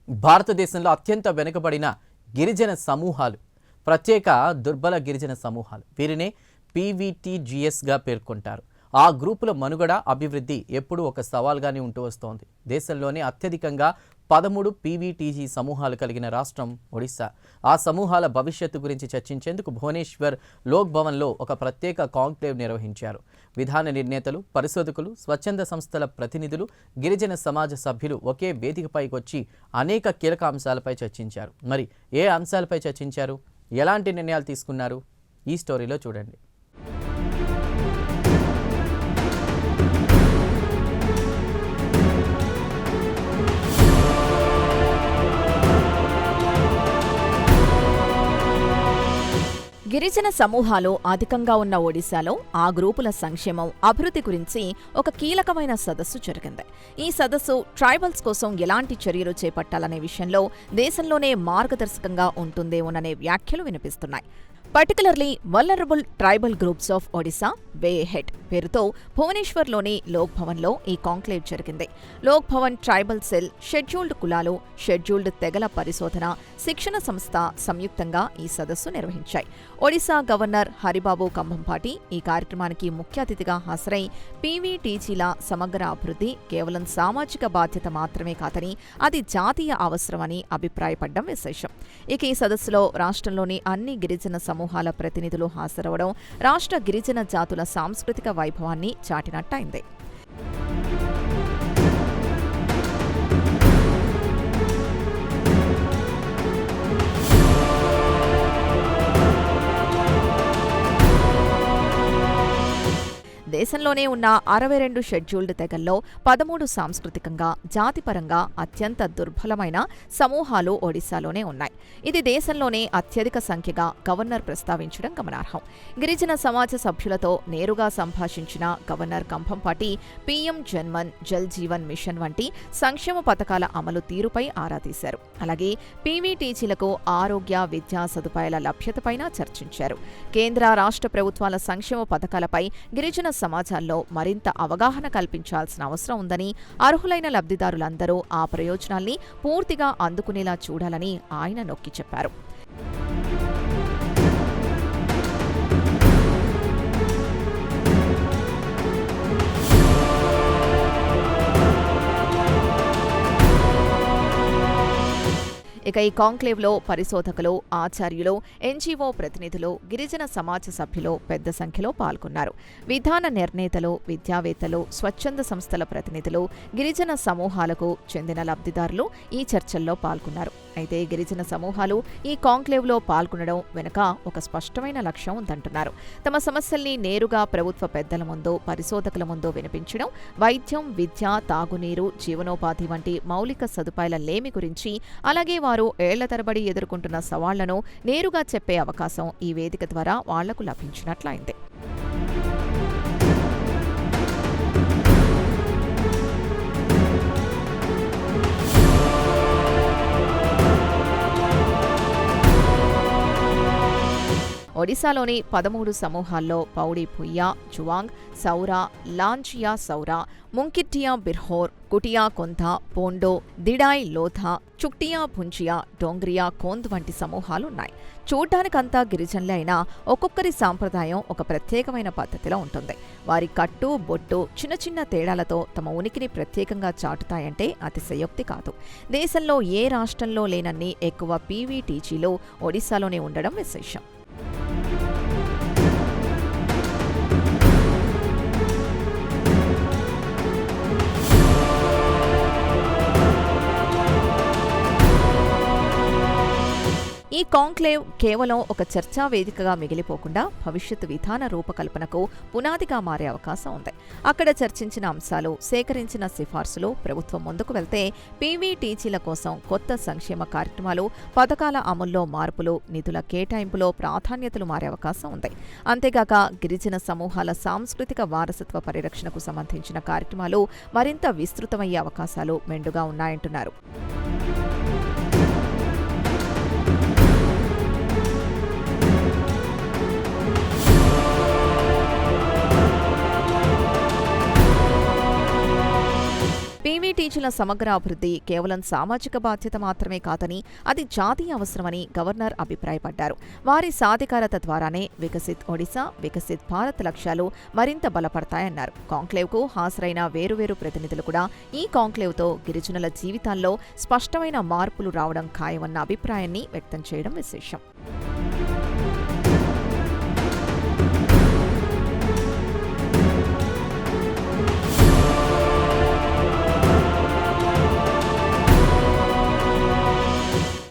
భారతదేశంలో అత్యంత వెనుకబడిన గిరిజన సమూహాలు, ప్రత్యేక దుర్బల గిరిజన సమూహాలు, వీరినే పీవీటీజీఎస్గా పేర్కొంటారు. ఆ గ్రూపుల మనుగడ, అభివృద్ధి ఎప్పుడూ ఒక సవాల్గానే ఉంటూ వస్తోంది. దేశంలోనే అత్యధికంగా 13 పీవీటీజీ సమూహాలు కలిగిన రాష్ట్రం ఒడిశా. ఆ సమూహాల భవిష్యత్తు గురించి చర్చించేందుకు భువనేశ్వర్ లోక్ భవన్లో ఒక ప్రత్యేక కాంక్లేవ్ నిర్వహించారు. విధాన నిర్ణేతలు, పరిశోధకులు, స్వచ్ఛంద సంస్థల ప్రతినిధులు, గిరిజన సమాజ సభ్యులు ఒకే వేదికపైకి వచ్చి అనేక కీలక అంశాలపై చర్చించారు. మరి ఏ అంశాలపై చర్చించారు, ఎలాంటి నిర్ణయాలు తీసుకున్నారు, ఈ స్టోరీలో చూడండి. గిరిజన సమూహాలు అధికంగా ఉన్న ఒడిశాలో ఆ గ్రూపుల సంక్షేమం, అభివృద్ధి గురించి ఒక కీలకమైన సదస్సు జరిగింది. ఈ సదస్సు ట్రైబల్స్ కోసం ఎలాంటి చర్యలు చేపట్టాలనే విషయంలో దేశంలోనే మార్గదర్శకంగా ఉంటుందేమోననే వ్యాఖ్యలు వినిపిస్తున్నాయి. Particularly vulnerable tribal groups of Odisha way head పేరుతో భువనేశ్వర్లోని లోక్ భవన్లో ఈ కాంక్లేవ్ జరిగింది. Lok Bhavan tribal cell, scheduled కులాలు, షెడ్యూల్డ్ తెగల పరిశోధన, శిక్షణ సంస్థ సంయుక్తంగా ఈ సదస్సు నిర్వహించాయి. ఒడిశా గవర్నర్ హరిబాబు కంభంపాటి ఈ కార్యక్రమానికి ముఖ్య అతిథిగా హాజరై పీవీటీజీల సమగ్ర అభివృద్ధి కేవలం సామాజిక బాధ్యత మాత్రమే కాదని అది జాతీయ అవసరమని అభిప్రాయపడ్డం విశేషం. ఇక ఈ సదస్సులో రాష్ట్రంలోని అన్ని గిరిజన సమూహాల ప్రతినిధులు హాజరవడం రాష్ట్ర గిరిజన జాతుల సాంస్కృతిక వైభవాన్ని చాటినట్టయింది. దేశంలోనే ఉన్న 62 షెడ్యూల్డ్ తెగల్లో 13 సాంస్కృతికంగా, జాతిపరంగా అత్యంత దుర్బలమైన సమూహాలు ఒడిశాలోనే ఉన్నాయి. ఇది దేశంలోనే అత్యధిక సంఖ్యగా గవర్నర్ ప్రస్తావించడం గమనార్హం. గిరిజన సమాజ సభ్యులతో నేరుగా సంభాషించిన governor Kambhampati PM Janman, Jal Jeevan mission వంటి సంక్షేమ పథకాల అమలు తీరుపై ఆరా తీశారు. అలాగే పీవీటీజీలకు ఆరోగ్య, విద్యా సదుపాయాల లభ్యతపైన చర్చించారు. కేంద్ర, రాష్ట్ర ప్రభుత్వాల సంక్షేమ పథకాలపై గిరిజన సమాజాల్లో మరింత అవగాహన కల్పించాల్సిన అవసరం ఉందని, అర్హులైన లబ్ధిదారులందరూ ఆ ప్రయోజనాల్ని పూర్తిగా అందుకునేలా చూడాలని ఆయన నొక్కి చెప్పారు. ఇక ఈ కాంక్లేవ్లో పరిశోధకులు, ఆచార్యులు, ఎన్జీఓ ప్రతినిధులు, గిరిజన సమాజ సభ్యులు పెద్ద సంఖ్యలో పాల్గొన్నారు. విధాన నిర్ణేతలు, విద్యావేత్తలు, స్వచ్ఛంద సంస్థల ప్రతినిధులు, గిరిజన సమూహాలకు చెందిన లబ్ధిదారులు ఈ చర్చల్లో పాల్గొన్నారు. అయితే గిరిజన సమూహాలు ఈ కాంక్లేవ్లో పాల్గొనడం వెనుక ఒక స్పష్టమైన లక్ష్యం ఉందంటున్నారు. తమ సమస్యల్ని నేరుగా ప్రభుత్వ పెద్దల ముందు, పరిశోధకుల ముందు వినిపించడం, వైద్యం, విద్య, తాగునీరు, జీవనోపాధి వంటి మౌలిక సదుపాయాల లేమి గురించి, అలాగే వారు ఏళ్ల తరబడి ఎదుర్కొంటున్న సవాళ్లను నేరుగా చెప్పే అవకాశం ఈ వేదిక ద్వారా వాళ్లకు లభించినట్లయింది. ఒడిశాలోని 13 సమూహాల్లో పౌడి భుయ్యా, జువాంగ్, సౌరా, లాంచియా సౌరా, ముంకిట్టియా బిర్హోర్, కుటియా కొంధ, పోండో, దిడాయ్ లోథా, చుక్టియా భుంచియా, డోంగ్రియా కోంద్ వంటి సమూహాలున్నాయి. చూడ్డానికంతా గిరిజనులే అయినా ఒక్కొక్కరి సాంప్రదాయం ఒక ప్రత్యేకమైన పద్ధతిలో ఉంటుంది. వారి కట్టు, బొట్టు చిన్న చిన్న తేడాలతో తమ ఉనికిని ప్రత్యేకంగా చాటుతాయంటే అతిశయోక్తి కాదు. దేశంలో ఏ రాష్ట్రంలో లేనన్ని ఎక్కువ పీవీటీజీలు ఒడిశాలోనే ఉండడం విశేషం. ఈ కాంక్లేవ్ కేవలం ఒక చర్చా వేదికగా మిగిలిపోకుండా భవిష్యత్ విధాన రూపకల్పనకు పునాదిగా మారే అవకాశం ఉంది. అక్కడ చర్చించిన అంశాలు, సేకరించిన సిఫార్సులు ప్రభుత్వం ముందుకు వెళ్తే పీవీటీజీల కోసం కొత్త సంక్షేమ కార్యక్రమాలు, పథకాల అమల్లో మార్పులు, నిధుల కేటాయింపులో ప్రాధాన్యతలు మారే అవకాశం ఉంది. అంతేగాక గిరిజన సమూహాల సాంస్కృతిక వారసత్వ పరిరక్షణకు సంబంధించిన కార్యక్రమాలు మరింత విస్తృతమయ్యే అవకాశాలు మెండుగా ఉన్నాయంటున్నారు. పీవీటీజీల సమగ్ర అభివృద్ధి కేవలం సామాజిక బాధ్యత మాత్రమే కాదని అది జాతీయ అవసరమని గవర్నర్ అభిప్రాయపడ్డారు. వారి సాధికారత ద్వారానే వికసిత్ ఒడిశా, వికసిత్ భారత్ లక్ష్యాలు మరింత బలపడతాయన్నారు. కాంక్లేవ్కు హాజరైన వేరువేరు ప్రతినిధులు కూడా ఈ కాంక్లేవ్తో గిరిజనుల జీవితాల్లో స్పష్టమైన మార్పులు రావడం ఖాయమన్న అభిప్రాయాన్ని వ్యక్తం చేయడం విశేషం.